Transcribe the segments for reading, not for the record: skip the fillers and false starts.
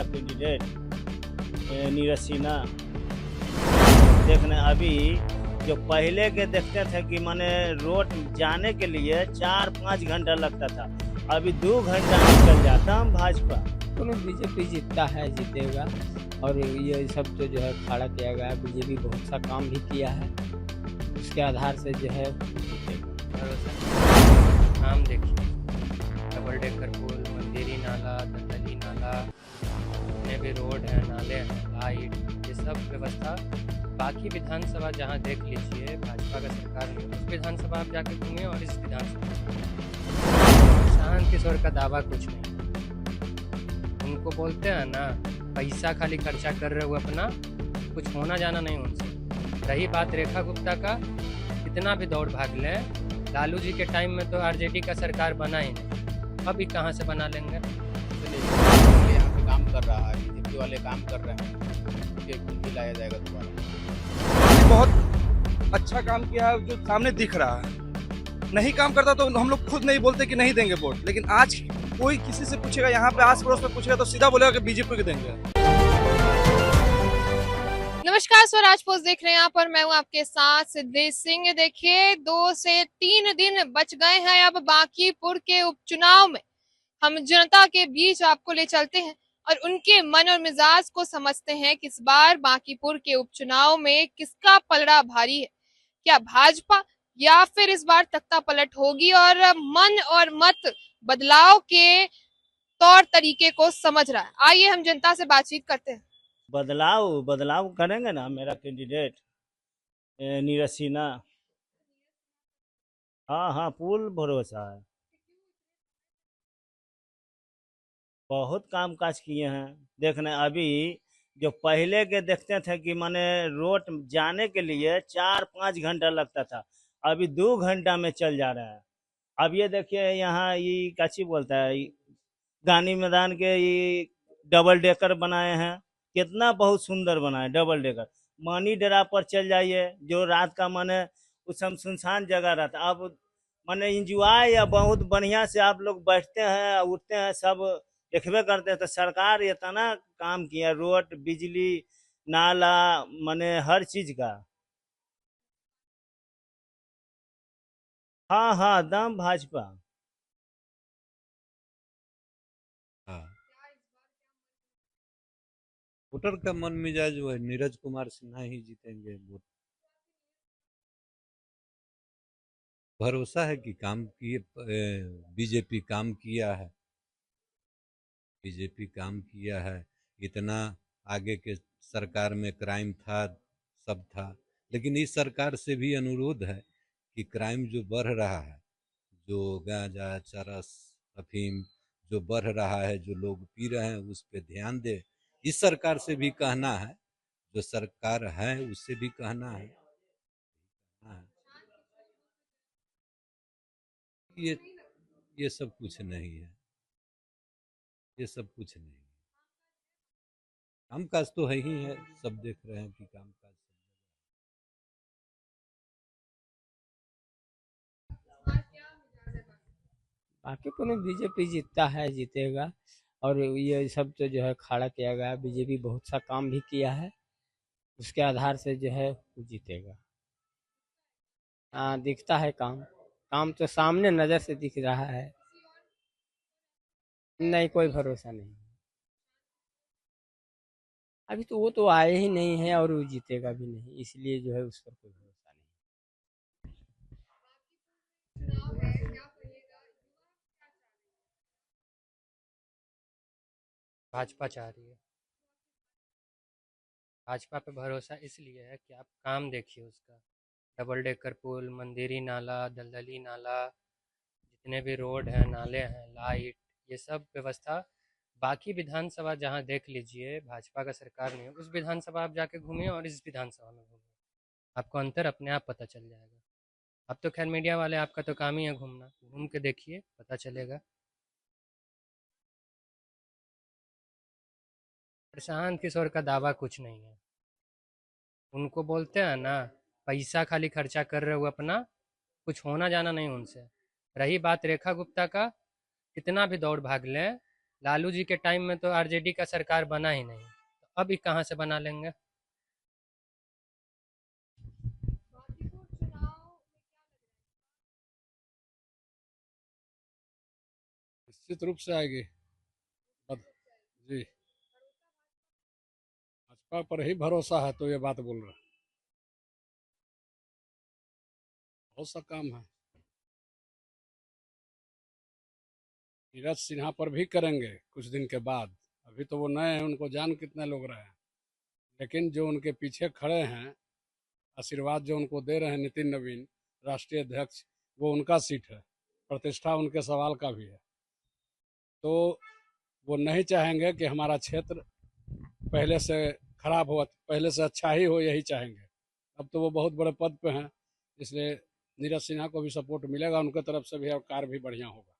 मेरा कैंडिडेट नीरज सिन्हा। देखने अभी जो पहले के देखते थे कि माने रोड जाने के लिए 4-5 घंटा लगता था, अभी 2 घंटा में चल जाता हम भाजपा। तो बीजेपी जीतता है, जीतेगा। और ये सब तो जो है खड़ा किया गया, बीजेपी बहुत सा काम भी किया है, उसके आधार से जो है जीतेगा। भरोसा काम देखिए, डबल डेकर पुल, मंदिरी नाला, दलदली नाला, जितने भी रोड हैं, नाले हैं, लाइट, ये सब व्यवस्था बाकी विधानसभा जहाँ देख लीजिए भाजपा का सरकार में, उस विधानसभा आप जाके घूमिए और इस विधानसभा शांत किशोर का दावा कुछ नहीं। उनको बोलते हैं ना, पैसा खाली खर्चा कर रहे हो अपना, कुछ होना जाना नहीं उनसे। रही बात रेखा गुप्ता का, कितना भी दौड़ भाग लें, लालू जी के टाइम में तो आरजेडी का सरकार बना ही नहीं, अभी कहाँ से बना लेंगे। यहाँ पे काम कर रहा है, बीजेपी वाले काम कर रहे हैं, कुछ लाया जाएगा दोबारा। बहुत अच्छा काम किया है, जो सामने दिख रहा है। नहीं काम करता तो हम लोग खुद नहीं बोलते कि नहीं देंगे वोट, लेकिन आज कोई किसी से पूछेगा, यहाँ पे आस पड़ोस में पूछेगा तो सीधा बोलेगा कि बीजेपी को देंगे। नमस्कार, स्वराज पोस्ट देख रहे हैं। यहाँ पर मैं हूँ आपके साथ सिद्धेश सिंह। देखिए, 2 से 3 दिन बच गए हैं अब बांकीपुर के उपचुनाव में। हम जनता के बीच आपको ले चलते हैं और उनके मन और मिजाज को समझते हैं कि इस बार बांकीपुर के उपचुनाव में किसका पलड़ा भारी है। क्या भाजपा या फिर इस बार तख्ता पलट होगी, और मन और मत बदलाव के तौर तरीके को समझ रहा है। आइए हम जनता से बातचीत करते हैं। बदलाव करेंगे ना मेरा कैंडिडेट नीरज सिन्हा। हाँ, पूर्ण भरोसा है। बहुत काम काज किए हैं। देखने अभी जो पहले के देखते थे कि माने रोड जाने के लिए 4-5 घंटा लगता था, अभी 2 घंटा में चल जा रहा है। अब ये देखिए, यहाँ ये काची बोलता है, गांधी मैदान के ये डबल डेकर बनाए हैं, कितना बहुत सुंदर बना है डबल डेकर। मानी डेरा पर चल जाइए, जो रात का माने उस समय सुनसान जगह रहता, अब माने इंजॉय या बहुत बढ़िया से आप लोग बैठते हैं उठते हैं, सब देखबे करते हैं। तो सरकार इतना काम किया, रोड, बिजली, नाला, माने हर चीज का। हाँ, दम भाजपा। हाँ, वोटर का मन मिजाज वो है, नीरज कुमार सिन्हा ही जीतेंगे। वोट भरोसा है कि काम किए, बीजेपी काम किया है, बीजेपी काम किया है। इतना आगे के सरकार में क्राइम था, सब था, लेकिन इस सरकार से भी अनुरोध है कि क्राइम जो बढ़ रहा है, जो गांजा, चरस, अफीम जो बढ़ रहा है, जो लोग पी रहे हैं, उस पर ध्यान दे। इस सरकार से भी कहना है, जो सरकार है उससे भी कहना है। हाँ, ये ये सब कुछ नहीं है, ये सब कुछ नहीं है। काम काज तो है ही है, सब देख रहे हैं कि काम काज बांकीपुर में बीजेपी जीतता है, जीतेगा। और ये सब तो जो है खड़ा किया गया, बीजेपी बहुत सा काम भी किया है, उसके आधार से जो है वो जीतेगा। हाँ, दिखता है काम, काम तो सामने नजर से दिख रहा है। नहीं, कोई भरोसा नहीं। अभी तो वो तो आए ही नहीं है और वो जीतेगा भी नहीं, इसलिए जो है उस पर कोई भरोसा नहीं। भाजपा चाह रही है, भाजपा पे भरोसा इसलिए है कि आप काम देखिए उसका, डबल डेकर पुल, मंदिरी नाला, दलदली नाला, जितने भी रोड हैं, नाले हैं, लाइट, ये सब व्यवस्था बाकी विधानसभा जहाँ देख लीजिए भाजपा का सरकार नहीं है, उस विधानसभा आप जाके घूमिए और इस विधानसभा में घूमिए, आपको अंतर अपने आप पता चल जाएगा। अब तो खैर मीडिया वाले, आपका तो काम ही है घूमना, घूम के देखिए, पता चलेगा। प्रशांत किशोर का दावा कुछ नहीं है। उनको बोलते हैं ना, पैसा खाली खर्चा कर रहे हो अपना, कुछ होना जाना नहीं उनसे। रही बात रेखा गुप्ता का, कितना भी दौड़ भाग लें, लालू जी के टाइम में तो आरजेडी का सरकार बना ही नहीं, तो अभी कहाँ से बना लेंगे। बांकीपुर चुनाव निश्चित रूप से आएगी जी। भाजपा पर ही भरोसा है तो ये बात बोल रहा है। बहुत सा काम है, नीरज सिन्हा पर भी करेंगे कुछ दिन के बाद। अभी तो वो नए हैं, उनको जान कितने लोग रहे हैं, लेकिन जो उनके पीछे खड़े हैं, आशीर्वाद जो उनको दे रहे हैं नितिन नवीन राष्ट्रीय अध्यक्ष, वो उनका सीट है, प्रतिष्ठा उनके सवाल का भी है। तो वो नहीं चाहेंगे कि हमारा क्षेत्र पहले से खराब हो, पहले से अच्छा ही हो, यही चाहेंगे। अब तो वो बहुत बड़े पद पे हैं, इसलिए नीरज सिन्हा को भी सपोर्ट मिलेगा उनके तरफ से भी, और कार्य भी बढ़िया होगा।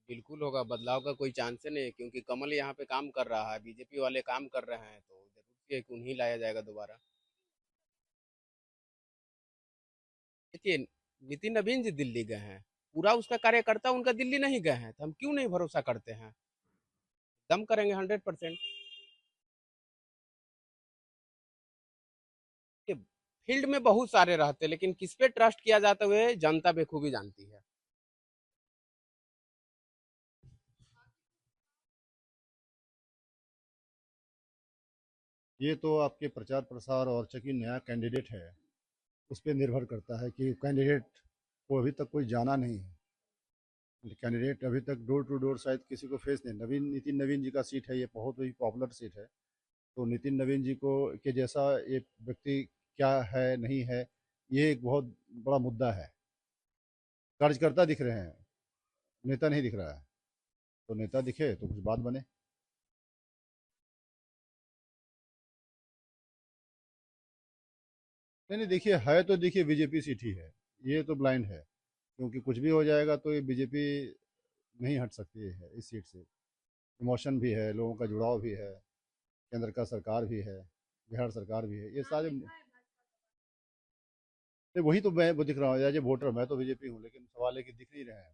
बिल्कुल होगा, बदलाव का कोई चांस ही नहीं है, क्योंकि कमल यहाँ पे काम कर रहा है, बीजेपी वाले काम कर रहे हैं, तो जरूर है कि उन्हीं लाया जाएगा दोबारा। देखिए, नितिन नवीन जी दिल्ली गए हैं, पूरा उसका कार्यकर्ता उनका दिल्ली नहीं गए हैं, तो हम क्यों नहीं भरोसा करते हैं। दम करेंगे 100%। फील्ड में बहुत सारे रहते, लेकिन किस पे ट्रस्ट किया जाता हुए जनता बेखूबी जानती है। ये तो आपके प्रचार प्रसार और चूंकि नया कैंडिडेट है उस पर निर्भर करता है कि कैंडिडेट को अभी तक कोई जाना नहीं है। कैंडिडेट अभी तक डोर टू डोर शायद किसी को फेस नहीं। नितिन नवीन जी का सीट है, ये बहुत ही पॉपुलर सीट है, तो नितिन नवीन जी को के जैसा ये व्यक्ति क्या है नहीं है, ये एक बहुत बड़ा मुद्दा है। कार्यकर्ता दिख रहे हैं, नेता नहीं दिख रहा है, तो नेता दिखे तो कुछ बात बने। नहीं देखिए, है तो देखिए बीजेपी सीट ही है, ये तो ब्लाइंड है, क्योंकि कुछ भी हो जाएगा तो ये बीजेपी नहीं हट सकती है इस सीट से। इमोशन भी है, लोगों का जुड़ाव भी है, केंद्र का सरकार भी है, बिहार सरकार भी है, ये सारे वही तो मैं वो दिख रहा हूँ एज ए वोटर। मैं तो बीजेपी हूँ, लेकिन सवाल है कि दिख नहीं रहे हैं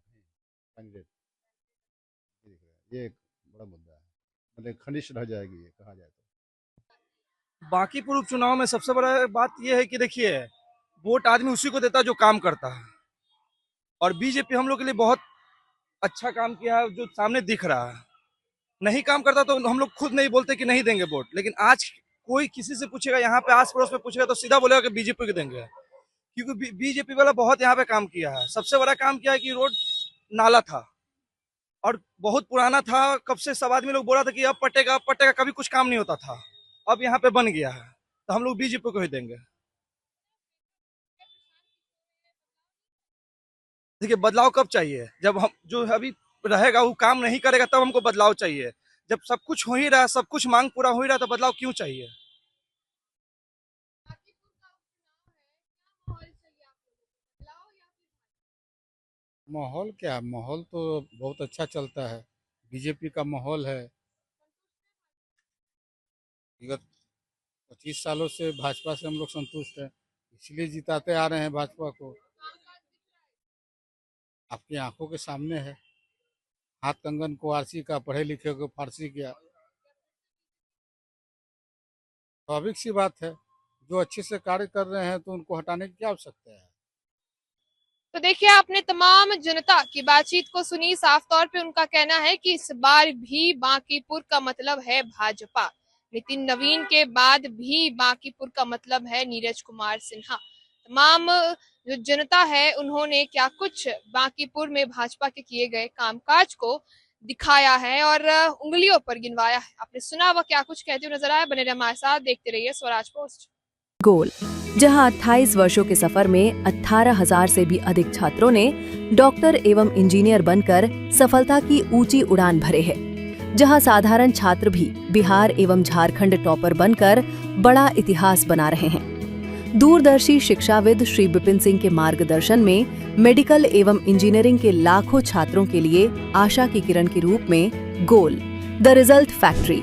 कैंडिडेट, दिख रहे हैं। ये एक बड़ा मुद्दा है, मतलब खनिश रह जाएगी ये कहा जाए तो। बांकीपुर उपचुनाव में सबसे बड़ा बात यह है कि देखिए, वोट आदमी उसी को देता है जो काम करता है, और बीजेपी हम लोग के लिए बहुत अच्छा काम किया है, जो सामने दिख रहा है। नहीं काम करता तो हम लोग खुद नहीं बोलते कि नहीं देंगे वोट, लेकिन आज कोई किसी से पूछेगा, यहाँ पे आस पड़ोस में पूछेगा तो सीधा बोलेगा कि बीजेपी को देंगे, क्योंकि बीजेपी वाला बहुत यहाँ पे काम किया है। सबसे बड़ा काम किया है कि रोड नाला था और बहुत पुराना था, कब से सब आदमी लोग बोल रहा था कि अब पटेगा, कभी कुछ काम नहीं होता था, अब यहाँ पे बन गया है, तो हम लोग बीजेपी को ही देंगे। देखिए, बदलाव कब चाहिए? जब हम जो अभी रहेगा वो काम नहीं करेगा तब हमको बदलाव चाहिए। जब सब कुछ हो ही रहा, सब कुछ मांग पूरा हो ही रहा, तो बदलाव क्यों चाहिए? माहौल क्या, माहौल तो बहुत अच्छा चलता है, बीजेपी का माहौल है। विगत 25 सालों से भाजपा से हम लोग संतुष्ट हैं, इसलिए जिताते आ रहे हैं भाजपा को। आपकी आंखों के सामने है, हाथ कंगन को आरसी का, पढ़े लिखे को फारसी किया। स्वाभाविक सी बात है, जो अच्छे से कार्य कर रहे हैं तो उनको हटाने की क्या आवश्यकता है। तो देखिए, आपने तमाम जनता की बातचीत को सुनी। साफ तौर पे उनका कहना है कि इस बार भी बांकीपुर का मतलब है भाजपा। नितिन नवीन के बाद भी बांकीपुर का मतलब है नीरज कुमार सिन्हा। तमाम जो जनता है उन्होंने क्या कुछ बांकीपुर में भाजपा के किए गए कामकाज को दिखाया है और उंगलियों पर गिनवाया है। आपने सुना वह क्या कुछ कहते हुए नजर आया। बने रहिए हमारे साथ, देखते रहिए स्वराज पोस्ट। गोल, जहां 28 वर्षों के सफर में 18,000 से भी अधिक छात्रों ने डॉक्टर एवं इंजीनियर बनकर सफलता की ऊंची उड़ान भरे है, जहां साधारण छात्र भी बिहार एवं झारखंड टॉपर बनकर बड़ा इतिहास बना रहे हैं। दूरदर्शी शिक्षाविद श्री विपिन सिंह के मार्गदर्शन में मेडिकल एवं इंजीनियरिंग के लाखों छात्रों के लिए आशा की किरण के रूप में गोल, द रिजल्ट फैक्ट्री